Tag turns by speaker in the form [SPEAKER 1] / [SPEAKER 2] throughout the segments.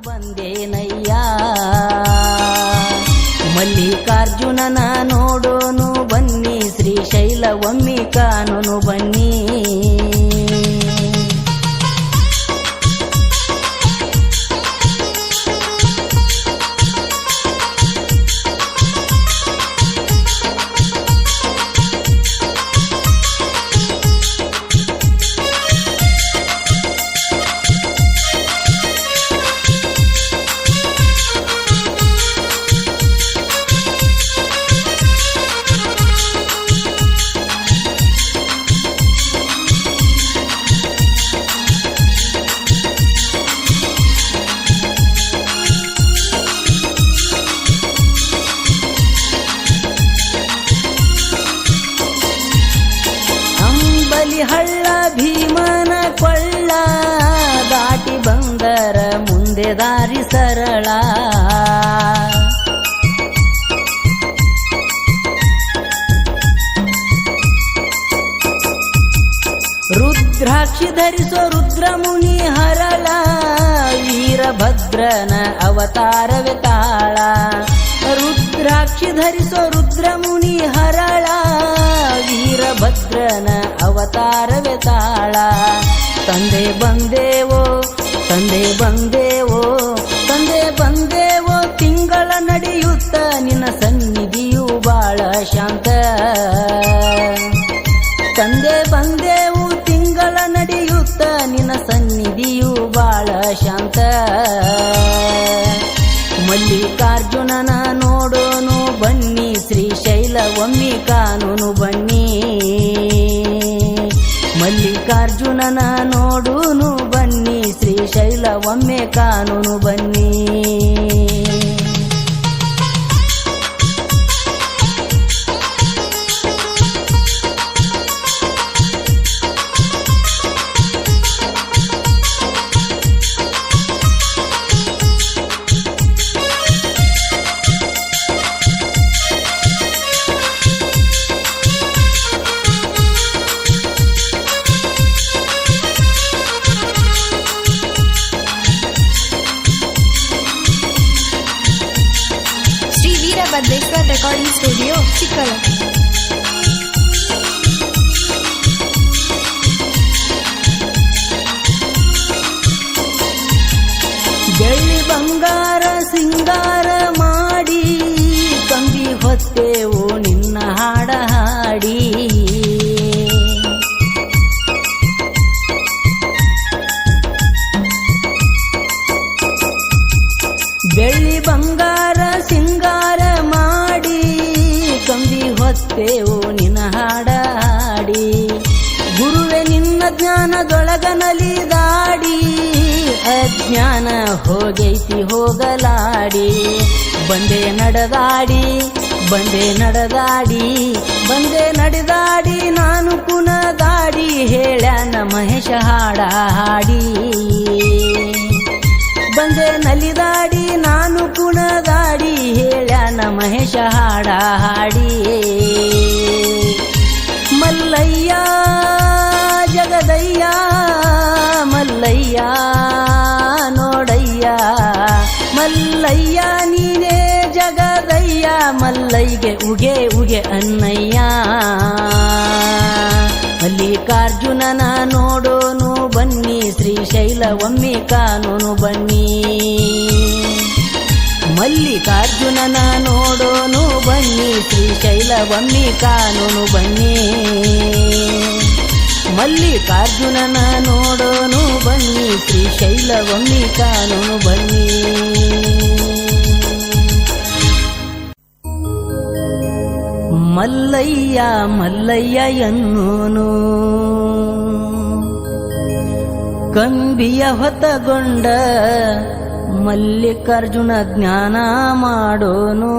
[SPEAKER 1] ಬಂದೇನಯ್ಯ ಮಲ್ಲಿಕಾರ್ಜುನನ ನೋಡೋನು ಬನ್ನಿ ಶ್ರೀಶೈಲ ಒಮ್ಮೆ ಕಾಣೋನು ಬನ್ನಿ ಹಳ್ಳ ಭೀಮನ ಕೊಳ್ಳ ದಾಟಿ ಬಂದರ ಮುಂದೆ ದಾರಿ ಸರಳ ರುದ್ರಾಕ್ಷಿ ಧರಿಸೋ ರುದ್ರಮುನಿ ಹರಳ ವೀರಭದ್ರನ ಅವತಾರವೇ ತಾಳ ರುದ್ರಾಕ್ಷಿ ಧರಿಸೋ ರುದ್ರಮುನಿ ಹರಳ ವೀರಭದ್ರನ ಅವತಾರವೇ ತಾಳ ತಂದೆ ಬಂದೇವೋ ತಂದೆ ಬಂದೇವೋ ತಂದೆ ಬಂದೇವೋ ತಿಂಗಳ ನಡೆಯುತ್ತ ನಿನ್ನ ಸನ್ನಿಧಿಯು ಬಾಳ ಶಾಂತ ತಂದೆ ಬಂದೇವು ತಿಂಗಳ ನಡೆಯುತ್ತ ನಿನ್ನ ಸನ್ನಿಧಿಯು ಬಾಳ ಶಾಂತ ಮಲ್ಲಿಕಾರ್ಜುನನ ನೋಡೋನು ಬನ್ನಿ ಶ್ರೀಶೈಲ ಒಮ್ಮೆ ಕಾಣೋನು ಬನ್ನಿ ಮಲ್ಲಿಕಾರ್ಜುನನ ನೋಡೋನು ಬನ್ನಿ ಶ್ರೀಶೈಲ ಒಮ್ಮೆ ಕಾಣೋನು ಬನ್ನಿ
[SPEAKER 2] ಭದ್ರೇಶ್ವರ್ ರೆಕಾರ್ಡಿಂಗ್ ಸ್ಟುಡಿಯೋ ಚಿಕ್ಕಳ
[SPEAKER 1] ಬೆಳ್ಳಿ ಬಂಗಾರ ಸಿಂಗಾರ ಮಾಡಿ ಕಂಬಿ ಹೊತ್ತೇವು ನಿನ್ನ ಹಾಡ ಹಾಡಿ ಬೆಳ್ಳಿ ಬಂಗಾರ ಸಿಂಗಾರ ಮಾಡಿ ಕಂಬಿ ಹೊತ್ತೇವು ನಿನ್ನ ಹಾಡ ಹಾಡಿ ಗುರುವೆ ನಿನ್ನ ಜ್ಞಾನದೊಳಗನಲಿದಾಡಿ ಅಜ್ಞಾನ ಹೋಗೈತಿ ಹೋಗಲಾಡಿ ಬಂದೆ ನಡೆದಾಡಿ ಬಂದೆ ನಡೆದಾಡಿ ಬಂದೆ ನಡೆದಾಡಿ ನಾನು ಕುಣದಾಡಿ ಹೇಳ್ಯಾನ ಮಹೇಶ ಹಾಡ ಹಾಡಿ ಬಂದೆ ನಲಿದಾಡಿ ನಾನು ಕುಣದಾಡಿ ಹೇಳ್ಯಾನ ಮಹೇಶ ಹಾಡ ಹಾಡಿ ಮಲ್ಲಯ್ಯ ಜಗದಯ್ಯ ಮಲ್ಲಯ್ಯ ನೋಡಯ್ಯ ಮಲ್ಲಯ್ಯ ನೀನೇ ಜಗದಯ್ಯ ಮಲ್ಲಯ್ಯಗೆ ಉಗೆ ಉಗೆ ಅನ್ನಯ್ಯ ಮಲ್ಲಿಕಾರ್ಜುನನ ನೋಡೋನು ಬನ್ನಿ ಶ್ರೀಶೈಲ ಒಮ್ಮೆ ಕಾಣೋನು ಬನ್ನಿ ಮಲ್ಲಿಕಾರ್ಜುನನ ನೋಡೋನು ಬನ್ನಿ ಶ್ರೀಶೈಲ ಒಮ್ಮೆ ಕಾಣೋನು ಬನ್ನಿ ಮಲ್ಲಿಕಾರ್ಜುನನ ನೋಡೋನು ಬನ್ನಿ ಶ್ರೀಶೈಲ ಒಮ್ಮೆ ಕಾಣೋನು ಬನ್ನಿ ಮಲ್ಲಯ್ಯ ಮಲ್ಲಯ್ಯ ಎನ್ನೋನು ಕಂಬಿಯ ಹೊತ್ತಗೊಂಡ ಮಲ್ಲಿಕಾರ್ಜುನ ಜ್ಞಾನ ಮಾಡೋನು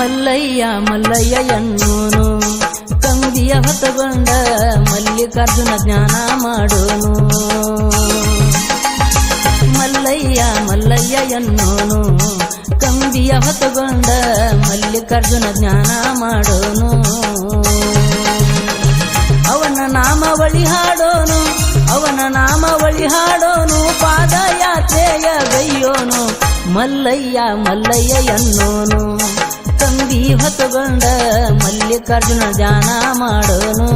[SPEAKER 1] ಮಲ್ಲಯ್ಯ ಮಲ್ಲಯ್ಯ ಎನ್ನೋನು ಕಂಬಿಯ ಹೊತ್ತುಕೊಂಡ ಮಲ್ಲಿಕಾರ್ಜುನ ಜ್ಞಾನ ಮಾಡೋನು ಮಲ್ಲಯ್ಯ ಮಲ್ಲಯ್ಯ ಎನ್ನೋನು ಕಂಬಿಯ ಹೊತ್ತುಕೊಂಡ ಮಲ್ಲಿಕಾರ್ಜುನ ಜ್ಞಾನ ಮಾಡೋನು ಅವನ ನಾಮಾವಳಿ ಹಾಡೋನು ಅವನ ನಾಮಾವಳಿ ಹಾಡೋನು ಪಾದಯಾತ್ರೆಯ ಗೈಯೋನು ಮಲ್ಲಯ್ಯ ಮಲ್ಲಯ್ಯ ಎನ್ನೋನು ಕಂಬಿ ಹೊತ್ತುಕೊಂಡ ಮಲ್ಲಿಕಾರ್ಜುನ ಧ್ಯಾನ ಮಾಡೋನು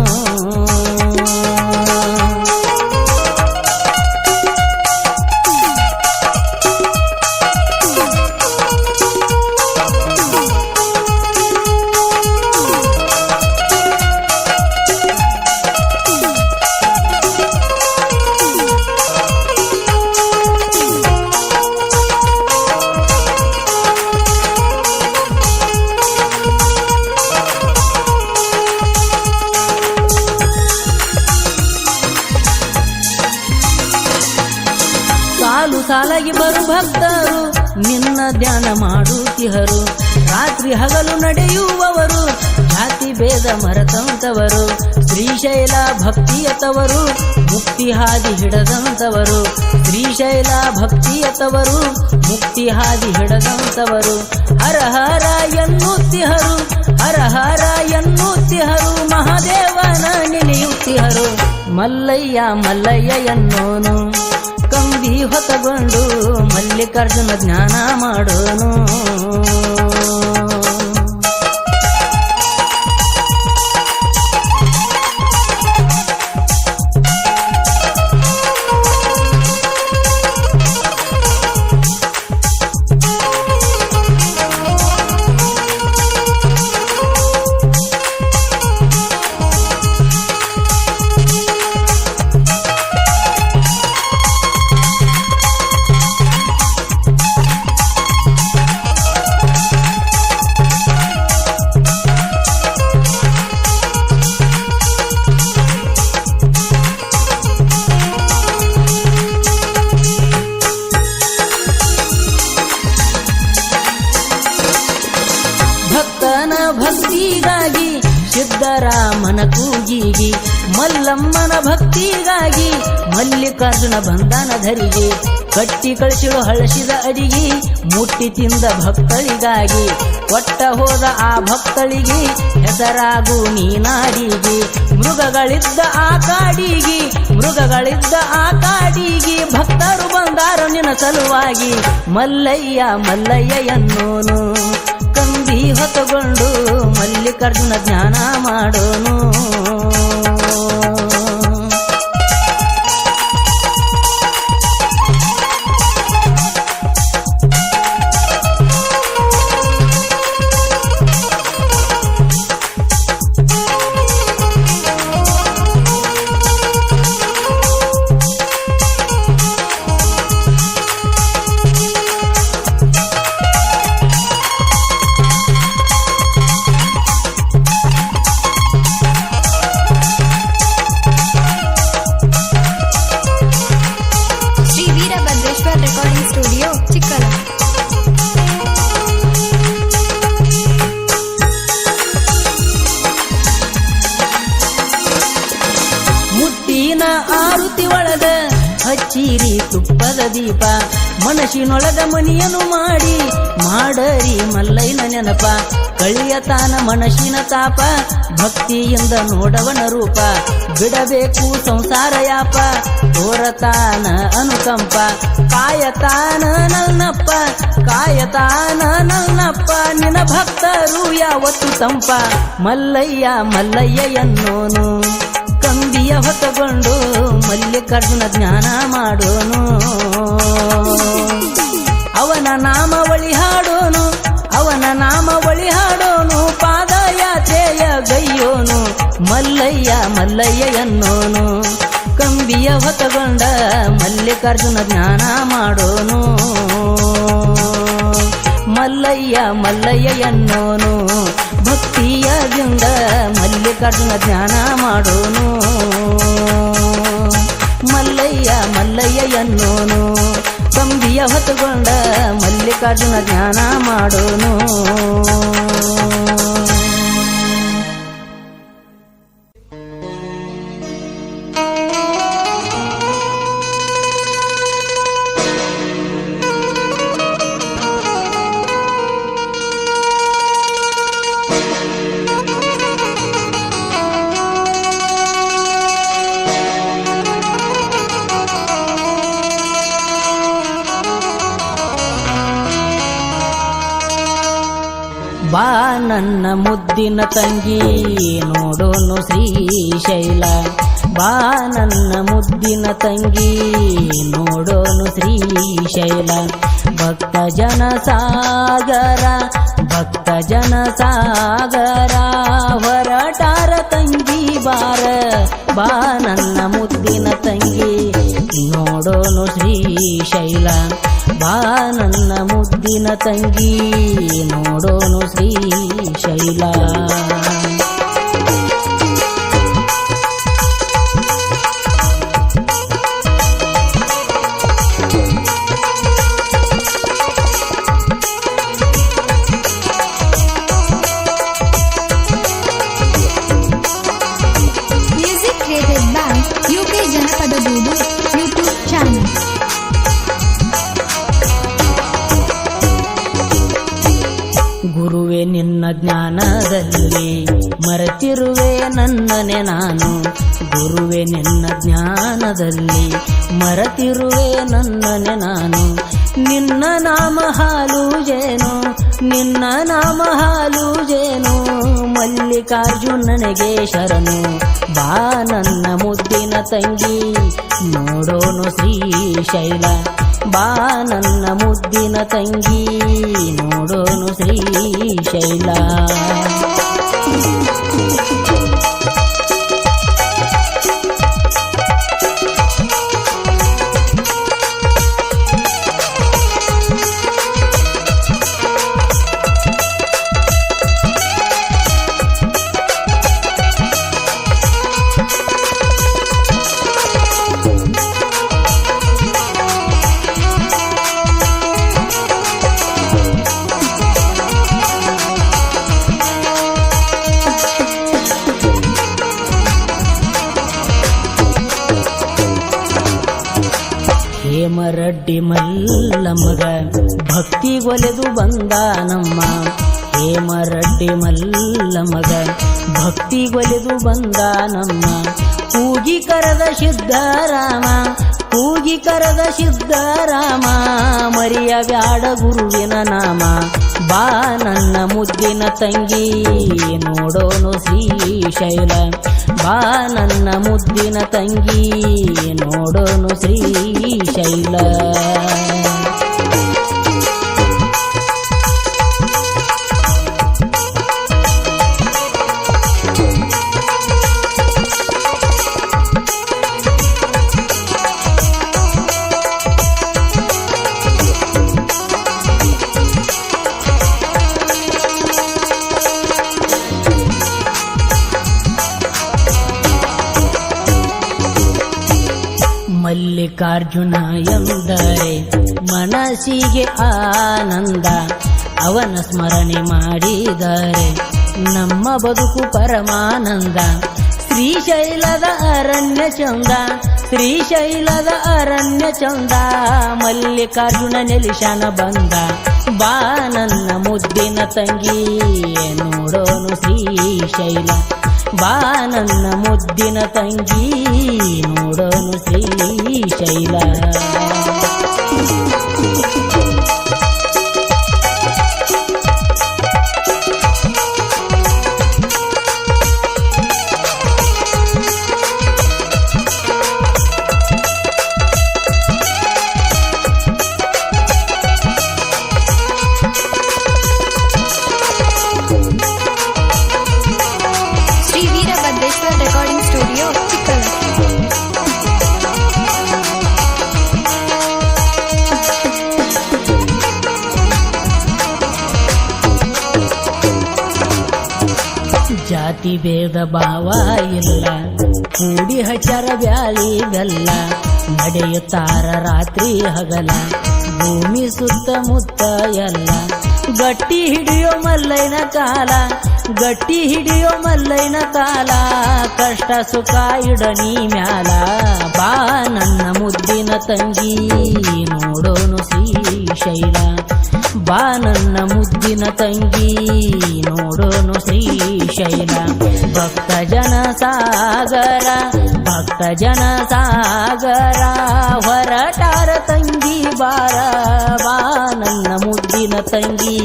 [SPEAKER 1] ಸಾಲು ಸಾಲಾಗಿ ಬರು ಭಕ್ತರು ನಿನ್ನ ಧ್ಯಾನ ಮಾಡುತ್ತಿಹರು ರಾತ್ರಿ ಹಗಲು ನಡೆಯುವವರು ಜಾತಿ ಭೇದ ಮರೆತಂತವರು ಶ್ರೀಶೈಲ ಭಕ್ತಿಯತವರು ಮುಕ್ತಿ ಹಾದಿ ಹಿಡದಂತವರು ಶ್ರೀಶೈಲ ಭಕ್ತಿಯತವರು ಮುಕ್ತಿ ಹಾದಿ ಹಿಡದಂತವರು ಹರ ಹರ ಎನ್ನುತ್ತಿಹರು ಹರ ಹರ ಎನ್ನುತ್ತಿಹರು ಮಹಾದೇವನ ನೆನೆಯುತ್ತಿಹರು ಮಲ್ಲಯ್ಯ ಮಲ್ಲಯ್ಯ ಎನ್ನೋನು ಕಂಬಿ ಹೊತ್ತುಕೊಂಡು ಮಲ್ಲಿಕಾರ್ಜುನ ಜ್ಞಾನ ಮಾಡೋನು ಭಕ್ತನ ಭಕ್ತಿಗಾಗಿ ಸಿದ್ದರಾಮನ ಕೂಗಿಗಿ ಮಲ್ಲಮ್ಮನ ಭಕ್ತಿಗಾಗಿ ಮಲ್ಲಿಕಾರ್ಜುನ ಬಂಧನ ಧರಿಗೆ ಕಟ್ಟಿ ಕಳಿಸಿಳು ಹಳಸಿದ ಅಡಿಗೆ ಮುಟ್ಟಿ ತಿಂದ ಭಕ್ತಳಿಗಾಗಿ ಕೊಟ್ಟ ಹೋದ ಆ ಭಕ್ತಳಿಗೆ ಹೆಸರಾಗು ನೀನಾಡಿಗೆ ಮೃಗಗಳಿದ್ದ ಆ ಕಾಡಿಗೆ ಮೃಗಗಳಿದ್ದ ಆ ಕಾಡಿಗೆ ಭಕ್ತರು ಬಂದಾರು ನಿನ್ನ ಸಲುವಾಗಿ ಮಲ್ಲಯ್ಯ ಮಲ್ಲಯ್ಯ ಎನ್ನೋನು ಕಂಬಿ ಹೊತ್ತುಕೊಂಡು ಮಲ್ಲಿಕಾರ್ಜುನ ಜ್ಞಾನ ಮಾಡೋನು
[SPEAKER 2] ರೆಕಾರ್ಡಿಂಗ್ ಸ್ಟುಡಿಯೋ ಚಿಕ್ಕಲ
[SPEAKER 1] ಮುಟ್ಟಿನ ಆರುತಿ ಒಳಗ ಹಚ್ಚಿರಿ ತುಪ್ಪದ ದೀಪ ಮನಸ್ಸಿನೊಳಗ ಮನಿಯನ್ನು ಮಾಡಿ ಮಾಡರಿ ಮಲ್ಲಯ್ಯನ ನೆನಪ ಕಳಿಯತಾನ ಮನಸ್ಸಿನ ತಾಪ ಭಕ್ತಿಯಿಂದ ನೋಡವನ ರೂಪ ಬಿಡಬೇಕು ಸಂಸಾರ ಯಾಪ ತೋರತಾನ ಅನುಕಂಪ ಕಾಯತಾನ ನನ್ನಪ್ಪ ಕಾಯತಾನ ನನ್ನಪ್ಪ ನಿನ್ನ ಭಕ್ತರು ಯಾವತ್ತು ತಂಪ ಮಲ್ಲಯ್ಯ ಮಲ್ಲಯ್ಯ ಎನ್ನೋನು ಕಂಬಿಯ ಹೊತ್ತುಕೊಂಡು ಮಲ್ಲಿಕಾರ್ಜುನ ಜ್ಞಾನ ಮಾಡೋನು ಅವನ ನಾಮಾವಳಿ ಹಾಡೋನು ಅವನ ನಾಮಾವಳಿ ಹಾಡೋನು ಪಾದಯಾತ್ರೆಯ ಗೈಯೋನು ಮಲ್ಲಯ್ಯ ಮಲ್ಲಯ್ಯ ಎನ್ನೋನು ಕಂಬಿಯ ಹೊತ್ತುಕೊಂಡ ಮಲ್ಲಿಕಾರ್ಜುನ ಜ್ಞಾನ ಮಾಡೋನು ಮಲ್ಲಯ್ಯ ಮಲ್ಲಯ್ಯ ಎನ್ನೋನು ಭಕ್ತಿಯದಿಂದ ಮಲ್ಲಿಕಾರ್ಜುನ ಧ್ಯಾನ ಮಾಡೋನು ಮಲ್ಲಯ್ಯ ಮಲ್ಲಯ್ಯ ಎನ್ನೋನು ಕಂಬಿಯ ಹೊತ್ತುಕೊಂಡ ಮಲ್ಲಿಕಾರ್ಜುನ ಧ್ಯಾನ ಮಾಡೋನು ಬಾ ನನ್ನ ಮುದ್ದಿನ ತಂಗಿ ನೋಡೋನು ಶ್ರೀಶೈಲ ಬಾ ನನ್ನ ಮುದ್ದಿನ ತಂಗಿ ನೋಡೋನು ಶ್ರೀಶೈಲ ಭಕ್ತ ಜನ ಸಾಗರ ಹೊರಟಾರ ತಂಗಿ ಬಾರ ಬಾ ನನ್ನ ಮುದ್ದಿನ ತಂಗಿ ನೋಡೋನು ಶ್ರೀಶೈಲ ಬಾ ನನ್ನ ಮುದ್ದಿನ ತಂಗಿ ನೋಡೋನು Srishaila
[SPEAKER 2] Music created by UK Janapada Dudu YouTube channel.
[SPEAKER 1] ಗುರುವೆ ನಿನ್ನ ಜ್ಞಾನದಲ್ಲಿ ಮರೆತಿರುವೆ ನನ್ನನೆ ನಾನು ಗುರುವೆ ನಿನ್ನ ಜ್ಞಾನದಲ್ಲಿ ಮರೆತಿರುವೆ ನನ್ನನೆ ನಾನು ನಿನ್ನ ನಾಮ ಹಾಲು ಜೇನು ನಿನ್ನ ನಾಮ ಹಾಲು ಜೇನು ಮಲ್ಲಿಕಾರ್ಜುನನಿಗೆ ಶರಣು ಬಾ ನನ್ನ ಮುದ್ದಿನ ತಂಗಿ ನೋಡೋನು ಶ್ರೀಶೈಲ ಬಾ ನನ್ನ ಮುದ್ದಿನ ತಂಗಿ ನೋಡೋನು ಶ್ರೀಶೈಲ ಹೇಮರಡ್ಡಿ ಮಲ್ಲಮ್ಮಗ ಭಕ್ತಿ ಒಲೆದು ಬಂದ ನಮ್ಮ ಹೇಮರಡ್ಡಿ ಮಲ್ಲಮ್ಮಗ ಭಕ್ತಿ ಒಲೆದು ಬಂದ ನಮ್ಮ ಕೂಗಿ ಕರೆದ ಸಿದ್ಧರಾಮ ಮರಿಯ ಬ್ಯಾಡ ಗುರುವಿನ ನಾಮ ಬಾ ನನ್ನ ಮುದ್ದಿನ ತಂಗಿ ನೋಡೋನು ಶ್ರೀಶೈಲ ಬಾ ನನ್ನ ಮುದ್ದಿನ ತಂಗಿ ನೋಡೋನು ಶ್ರೀಶೈಲ ಮಲ್ಲಿಕಾರ್ಜುನ ಎಂದರೆ ಮನಸ್ಸಿಗೆ ಆನಂದ ಅವನ ಸ್ಮರಣೆ ಮಾಡಿದರೆ ನಮ್ಮ ಬದುಕು ಪರಮಾನಂದ ಶ್ರೀಶೈಲದ ಅರಣ್ಯ ಚಂದ ಮಲ್ಲಿಕಾರ್ಜುನ ನೆಲಿಶಾನ ಬಂದ ಬಾ ನನ್ನ ಮುದ್ದಿನ ತಂಗಿ ನೋಡೋನು ಶ್ರೀಶೈಲ ಬಾ ನನ್ನ ಮುದ್ದಿನ ತಂಗಿ ನೋಡೋನು Srishaila
[SPEAKER 2] Sri Veerabhadreshwar Recording Studio, Chikala.
[SPEAKER 1] ಜಾತಿ ಭೇದ ಭಾವ ಇಲ್ಲ ಕೂಡಿ ಹಚ್ಚರ ಬ್ಯಾಳಿ ಬೆಲ್ಲ ನಡೆಯುತ್ತಾರ ರಾತ್ರಿ ಹಗಲ ಭೂಮಿ ಸುತ್ತಮುತ್ತ ಎಲ್ಲ ಗಟ್ಟಿ ಹಿಡಿಯೋ ಮಲ್ಲೈನ ಕಾಲ ಕಷ್ಟ ಸುಖ ಇಡನಿ ಮ್ಯಾಲ ಬಾ ನನ್ನ ಮುದ್ದಿನ ತಂಗಿ ನೋಡೋನು ಶ್ರೀಶೈಲ ಬಾ ನನ್ನ ಮುದ್ದಿನ ತಂಗಿ ನೋಡೋನು ಶ್ರೀಶೈಲ ಭಕ್ತ ಜನ ಸಾಗರ ಭಕ್ತ ಜನ ಸಾಗರ ಹೊರಟಾರ ತಂಗಿ ಬಾರ ಬಾ ನನ್ನ ಮುದ್ದಿನ ತಂಗಿ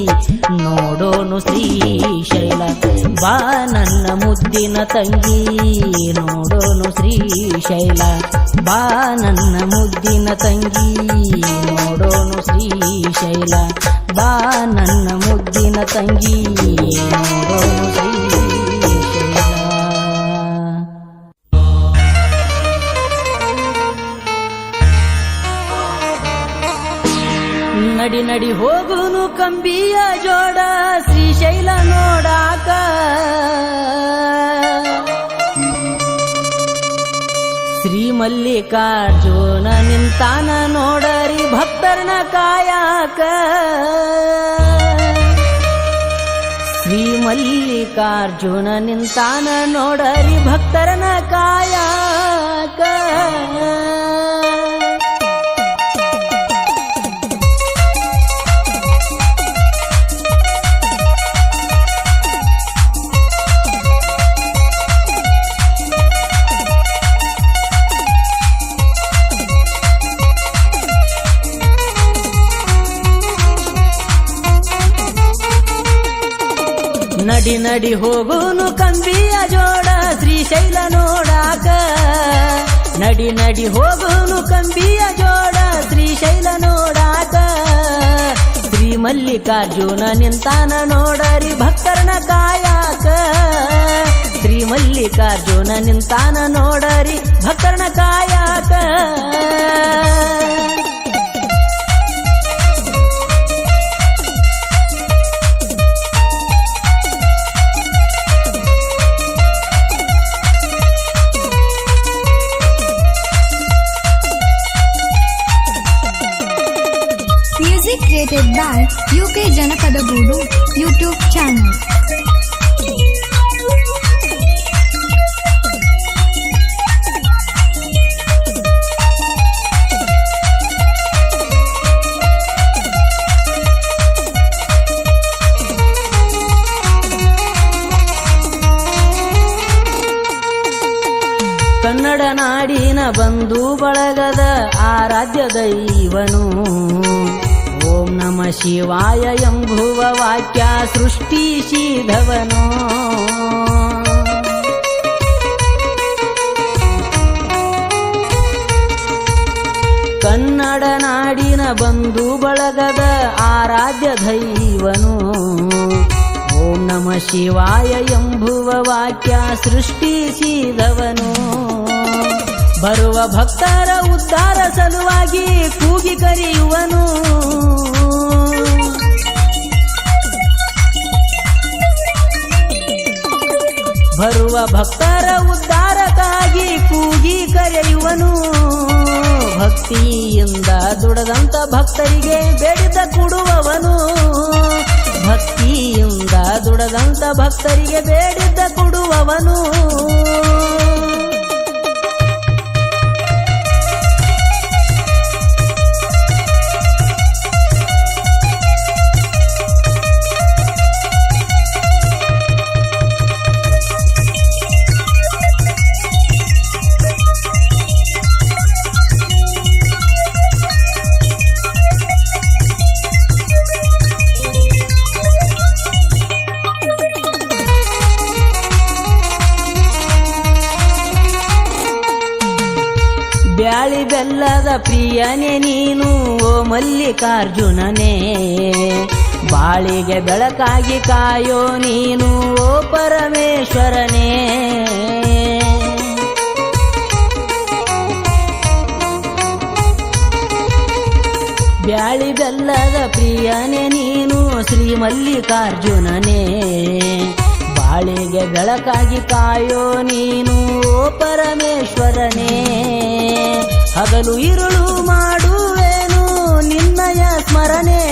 [SPEAKER 1] ನೋಡೋನು ಶ್ರೀಶೈಲ ಬಾ ನನ್ನ ಮುದ್ದಿನ ತಂಗಿ ನೋಡೋನು ಶ್ರೀಶೈಲ ಬಾ ನನ್ನ ಮುದ್ದಿನ ತಂಗಿ ನೋಡೋನು ಶ್ರೀಶೈಲ ಬಾ ನನ್ನ ಮುದ್ದಿನ ತಂಗಿ ನೋಡೋನು ಶ್ರೀಶೈಲ. ನಡಿ ನಡಿ ಹೋಗುನು ಕಂಬಿಯ ಜೋಡ ಶ್ರೀಶೈಲ ನೋಡಾಕ ಶ್ರೀ ಮಲ್ಲಿಕಾರ್ಜುನ ನಿಂತಾನ ನೋಡರಿ ಭಕ್ತರನ ಕಾಯಾಕ ಶ್ರೀ ಮಲ್ಲಿಕಾರ್ಜುನ ನಿಂತಾನ ನೋಡರಿ ಭಕ್ತರನ ಕಾಯಾಕ ನಡಿ ನಡಿ ಹೋಗುನು ಕಂಬಿಯ ಜೋಡ ಶ್ರೀಶೈಲ ನೋಡಾಕ ನಡಿ ನಡಿ ಹೋಗುನು ಕಂಬಿಯ ಜೋಡ ಶ್ರೀಶೈಲ ನೋಡಾಕ Shri Mallikarjuna ನಿಂತಾನ ನೋಡರಿ ಭಕ್ತರನ ಕಾಯಾಕ Shri Mallikarjuna ನಿಂತಾನ ನೋಡರಿ ಭಕ್ತರನ ಕಾಯಾಕ
[SPEAKER 2] Created by UK Janapada Guru YouTube channel.
[SPEAKER 1] Kannada ನಾಡಿನ ಬಂಧು ಬಳಗದ ಆರಾಧ್ಯ ದೈವನು ಓಂ ನಮ ಶಿವಾಯ ಎಂಬುವ ವಾಕ್ಯ ಸೃಷ್ಟಿಸಿದವನು ಕನ್ನಡ ನಾಡಿನ ಬಂಧು ಬಳಗದ ಆರಾಧ್ಯ ದೈವನು ಓಂ ನಮ ಶಿವಾಯ ಎಂಬುವ ವಾಕ್ಯ ಸೃಷ್ಟಿಸಿದವನು ಬರುವ ಭಕ್ತರ ಉದ್ಧಾರ ಸಲುವಾಗಿ ಕೂಗಿ ಕರೆಯುವನು ಬರುವ ಭಕ್ತರ ಉದ್ಧಾರಕ್ಕಾಗಿ ಕೂಗಿ ಕರೆಯುವನು ಭಕ್ತಿಯಿಂದ ದುಡದಂತ ಭಕ್ತರಿಗೆ ಬೇಡಿದ ಕೊಡುವವನು ಭಕ್ತಿಯಿಂದ ದುಡದಂತ ಭಕ್ತರಿಗೆ ಬೇಡಿದ್ದ ಕೊಡುವವನು ಬ್ಯಾಳಿ ಬೆಲ್ಲದ ಪ್ರಿಯನೇ ನೀನು ಓ ಮಲ್ಲಿಕಾರ್ಜುನನೇ ಬಾಳಿಗೆ ಬೆಳಕಾಗಿ ಕಾಯೋ ನೀನು ಓ ಪರಮೇಶ್ವರನೇ ಬ್ಯಾಳಿ ಬೆಲ್ಲದ ಪ್ರಿಯನೇ ನೀನು ಶ್ರೀ ಮಲ್ಲಿಕಾರ್ಜುನನೇ ಬಾಳಿಗೆ ಬೆಳಕಾಗಿ ಕಾಯೋ ನೀನು ಓ ಪರಮೇಶ್ವರನೇ ಹಗಲು ಇರುಳು ಮಾಡುವೇನು ನಿನ್ನಯ ಸ್ಮರಣೆ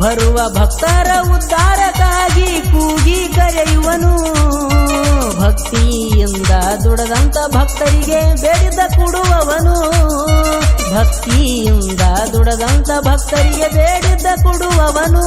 [SPEAKER 1] ಬರುವ ಭಕ್ತರ ಉದ್ಧಾರಕ್ಕಾಗಿ ಕೂಗಿ ಕರೆಯುವನು ಭಕ್ತಿಯಿಂದ ದುಡದಂತ ಭಕ್ತರಿಗೆ ಬೇಡಿದ ಕೊಡುವವನು ಭಕ್ತಿಯಿಂದ ದುಡದಂತ ಭಕ್ತರಿಗೆ ಬೇಡಿದ್ದ ಕೊಡುವವನು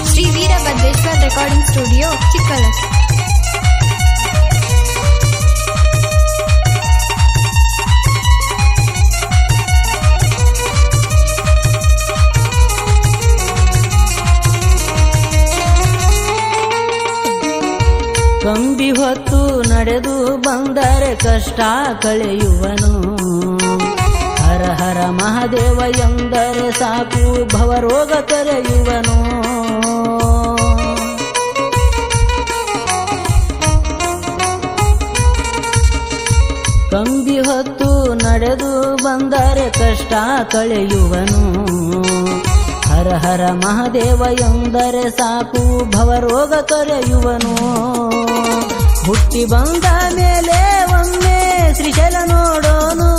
[SPEAKER 2] ಶ್ರೀ ವೀರಭದ್ರೇಶ್ವರ ರೆಕಾರ್ಡಿಂಗ್ ಸ್ಟುಡಿಯೋ ಚಿಕ್ಕಲಕ್ಕಿ.
[SPEAKER 1] ಕಂಬಿ ಹೊತ್ತು ನಡೆದು ಬಂದರೆ ಕಷ್ಟ ಕಳೆಯುವನು ಹರ ಹರ ಮಹಾದೇವ ಎಂದರೆ ಸಾಕು ಭವರೋಗ ತೊರೆಯುವನು ಕಂಬಿ ಹೊತ್ತು ನಡೆದು ಬಂದರೆ ಕಷ್ಟ ಕಳೆಯುವನು ಹರ ಹರ ಮಹಾದೇವ ಎಂದರೆ ಸಾಕು ಭವರೋಗ ತೊರೆಯುವನು ಹುಟ್ಟಿ ಬಂದ ಮೇಲೆ ಒಮ್ಮೆ ಶ್ರೀಶೈಲ ನೋಡೋನು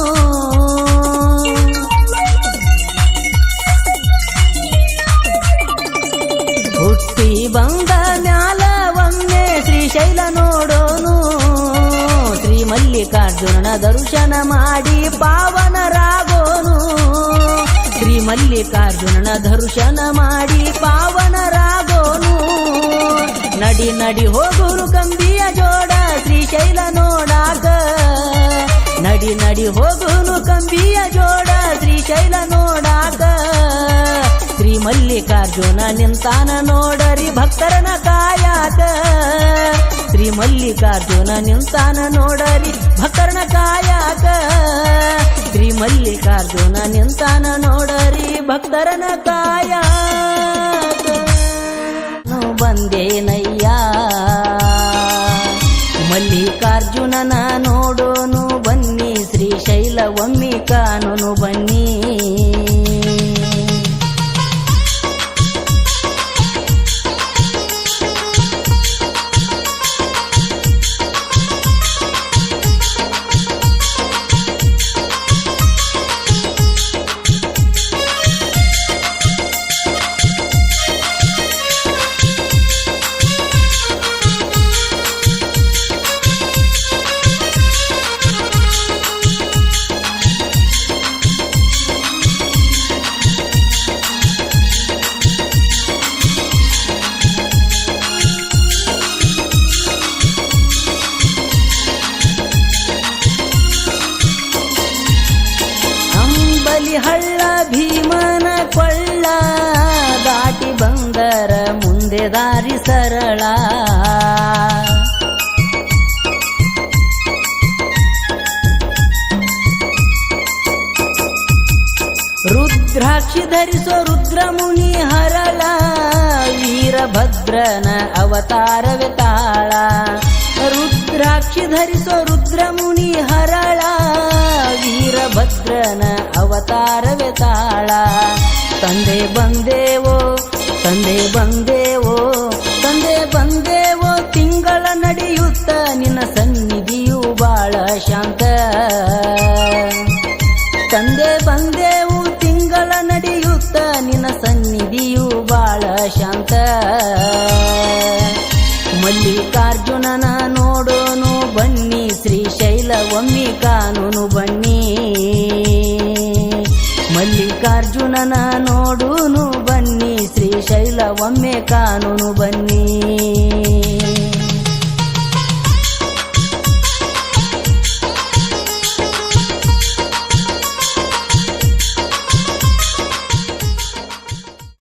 [SPEAKER 1] ಹುಟ್ಟಿ ಬಂದ ಮ್ಯಾಲ ಒಮ್ಮೆ ಶ್ರೀಶೈಲ ನೋಡೋನು ಶ್ರೀ ಮಲ್ಲಿಕಾರ್ಜುನನ ದರ್ಶನ ಮಾಡಿ ಪಾವನರಾಗೋನು ಶ್ರೀ ಮಲ್ಲಿಕಾರ್ಜುನನ ದರ್ಶನ ಮಾಡಿ ಪಾವನರಾಗೋನು ನಡಿ ನಡಿ ಹೋಗುರು ಕಂಬಿಯ ಜೋಡ ಶ್ರೀಶೈಲ ನೋಡಾಕ ನಡಿ ನಡಿ ಹೋಗುನು ಕಂಬಿಯ ಜೋಡ ಶ್ರೀಶೈಲ ನೋಡಾಕ ಶ್ರೀ ಮಲ್ಲಿಕಾರ್ಜುನ ನಿಂತಾನ ನೋಡರಿ ಭಕ್ತರನ ಕಾಯಾಕ ಶ್ರೀ ಮಲ್ಲಿಕಾರ್ಜುನ ನಿಂತಾನ ನೋಡರಿ ಭಕ್ತರನ ಕಾಯಾಕ ಶ್ರೀ ಮಲ್ಲಿಕಾರ್ಜುನ ನಿಂತಾನ ನೋಡರಿ ಭಕ್ತರನ ಕಾಯಾಕ ಬಂದೇನಯ್ಯ ಮಲ್ಲಿಕಾರ್ಜುನನ ನೋಡೋನು ಬನ್ನಿ ಶ್ರೀಶೈಲ ಒಮ್ಮಿ ಕಾನೂನು ಬನ್ನಿ ಹಳ್ಳ ಭೀಮನ ಕೊಳ್ಳ ದಾಟಿ ಬಂದರ ಮುಂದೆ ದಾರಿ ಸರಳ ರುದ್ರಾಕ್ಷಿ ಧರಿಸೋ ರುದ್ರಮುನಿ ಹರಳ ವೀರಭದ್ರನ ಅವತಾರವೇ ತಾಳ ರುದ್ರಾಕ್ಷಿ ಧರಿಸೋ ರುದ್ರಮುನಿ ಹರಳ ವೀರಭದ್ರನ ಅವತಾರವೇ ತಾಳ ತಂದೆ ಬಂದೇವೋ ತಂದೆ ಬಂದೇವೋ ತಂದೆ ಬಂದೇವೋ ತಿಂಗಳ ನಡೆಯುತ್ತ ನಿನ್ನ ಸನ್ನಿಧಿಯು ಬಾಳ ಶಾಂತ ತಂದೆ ಬಂದೇವು ತಿಂಗಳ ನಡೆಯುತ್ತ ನಿನ್ನ ಸನ್ನಿಧಿಯು ಬಾಳ ಶಾಂತ ಮಲ್ಲಿಕಾರ್ಜುನನ ನೋಡೋನು ಬನ್ನಿ ಶ್ರೀಶೈಲ ಒಮ್ಮಿ ಕಾನೂನು ಬನ್ನಿ ಮಲ್ಲಿಕಾರ್ಜುನನ ನೋಡೋನು ಬನ್ನಿ ಶ್ರೀಶೈಲ ಒಮ್ಮೆ ಕಾನೂನು ಬನ್ನಿ